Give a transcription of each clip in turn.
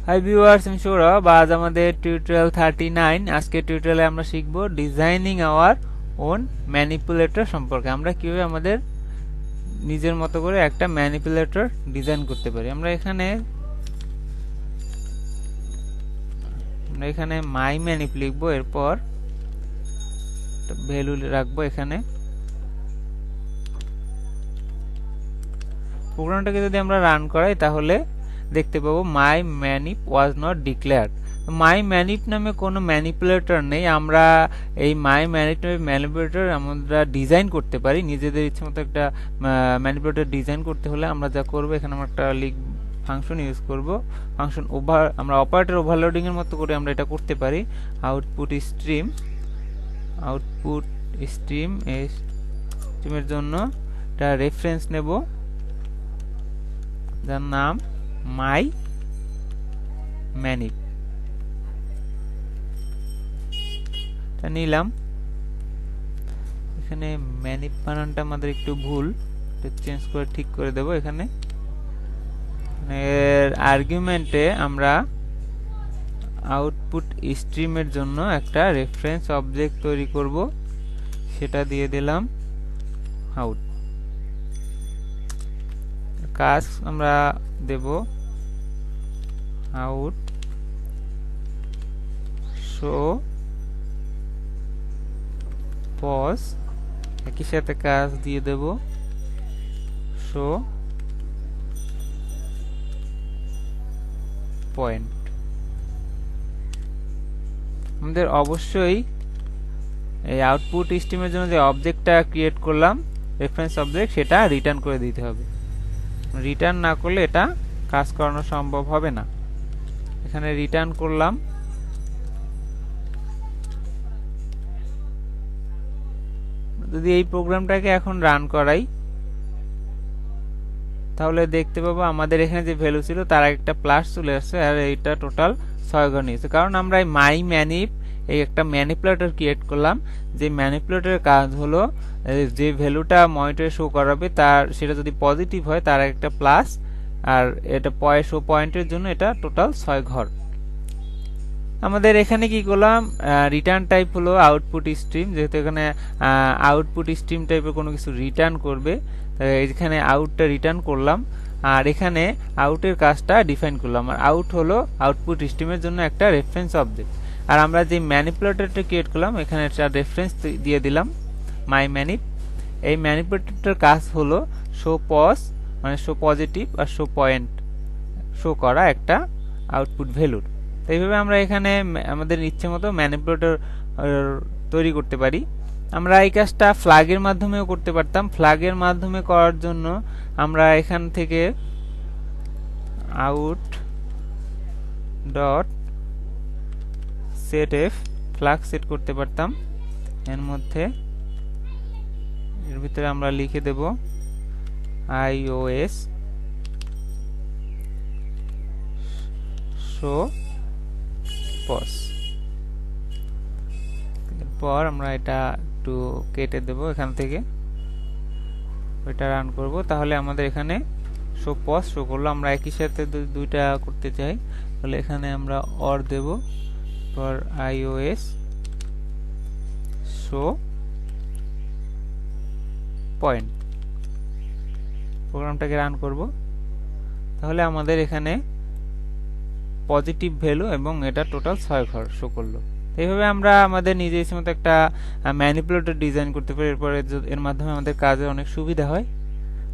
Hi viewers, আমি সৌরভ। আজ আমাদের টিউটোরিয়াল 39। আজকের টিউটোরিয়ালে আমরা শিখব ডিজাইনিং আওয়ার ওন ম্যানিপুলেটর সম্পর্কে। আমরা কিভাবে আমাদের নিজের মতো করে একটা ম্যানিপুলেটর ডিজাইন করতে পারি। আমরা এখানে মাই ম্যানিপ লিখবো, এরপর ভ্যালু রাখবো। এখানে প্রোগ্রামটাকে যদি আমরা রান করাই তাহলে দেখতে পাবো মাই ম্যানিপ ওয়াজ নট ডিক্লেয়ার্ড। মাই ম্যানিপ নামে কোনো ম্যানিপুলেটর নেই। আমরা এই মাই ম্যানিপুলেটর আমরা ডিজাইন করতে পারি নিজেদের ইচ্ছে মতো। একটা ম্যানিপুলেটর ডিজাইন করতে হলে আমরা যা করব, এখানে আমরা একটা ফাংশন ইউজ করব। ফাংশন আমরা অপারেটর ওভারলোডিং এর মতো করে আমরা এটা করতে পারি। আউটপুট স্ট্রিমের জন্য একটা রেফারেন্স নেব যার নাম মাই ম্যানিপ। নিলাম। এখানে ম্যানিপ বানানটা আমাদের একটু ভুল, চেঞ্জ করে ঠিক করে দেব। এখানে আর্গুমেন্টে আমরা আউটপুট স্ট্রিমের জন্য একটা রেফারেন্স অবজেক্ট তৈরি করব, সেটা দিয়ে দিলাম আউট। কাজ আমরা দেব আউট শো পজ, একই সাথে কাজ দিয়ে দেব শো পয়েন্ট। আমাদের অবশ্যই এই আউটপুট স্ট্রিমের জন্য যে অবজেক্টটা ক্রিয়েট করলাম রেফারেন্স অবজেক্ট, সেটা রিটার্ন করে দিতে হবে। রিটার্ন না করলে এটা কাজ করানো সম্ভব হবে না। এখানে রিটার্ন করলাম। যদি এই প্রোগ্রামটাকে এখন রান করাই তাহলে দেখতে পাবো আমাদের এখানে যে ভ্যালু ছিল তার একটা প্লাস চলে আসছে, আর এইটা টোটাল 6 ঘর নিয়েছে। কারণ আমরা এই মাই ম্যানিপ এই একটা ম্যানিপুলেটর ক্রিয়েট করলাম। যে ম্যানিপুলেটরের কাজ হলো যে ভ্যালুটা মনিটরে শো করাবে সেটা যদি পজিটিভ হয় তার একটা প্লাস, আর এটা শো পয়েন্টের জন্য এটা টোটাল 6 ঘর। আমাদের এখানে কি করলাম, রিটার্ন টাইপ হলো আউটপুট স্ট্রিম, যেহেতু এখানে আউটপুট স্ট্রিম টাইপের কোনো কিছু রিটার্ন করবে, এখানে আউটটা রিটার্ন করলাম। আর এখানে আউটের কাজটা ডিফাইন করলাম। আর আউট হলো আউটপুট স্ট্রিমের জন্য একটা রেফারেন্স অবজেক্ট। আর আমরা যে ম্যানিপুলেটরটা ক্রিয়েট করলাম এখানে একটা রেফারেন্স দিয়ে দিলাম মাই ম্যানিপ। এই ম্যানিপুলেটরটার কাজ হলো শো পজ, মানে শো পজিটিভ, আর শো পয়েন্ট শো করা একটা আউটপুট ভ্যালুর। এইভাবে আমরা এখানে আমাদের ইচ্ছে মতো ম্যানিপুলেটর তৈরি করতে পারি। আমরা এই কাজটা ফ্ল্যাগের মাধ্যমেও করতে পারতাম। ফ্ল্যাগের মাধ্যমে করার জন্য আমরা এখান থেকে out dot set F flag set করতে পারতাম। এর ভিতরে আমরা লিখে দেব iOS শো পজ। এরপর আমরা এটা একটু কেটে দেব, এখান থেকে এটা রান করব। তাহলে আমাদের এখানে শো পজ শো করলো। আমরা একই সাথে দুইটা করতে চাই, তাহলে এখানে আমরা অর দেব, পর iOS শো পয়েন্ট। প্রোগ্রামটাকে রান করব। তাহলে আমাদের এখানে পজিটিভ ভ্যালু এবং এটা টোটাল 6 ঘর শো করলো। এইভাবে আমরা আমাদের নিজের ইচ্ছে মতো একটা ম্যানিপুলেটর ডিজাইন করতে পারি। এরপরে এর মাধ্যমে আমাদের কাজে অনেক সুবিধা হয়।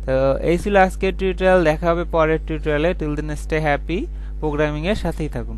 তো এই ছিল আজকের টিউটোরিয়াল। দেখা হবে পরের টিউটোরিয়ালে। Till then stay happy, programming এর সাথেই থাকুন।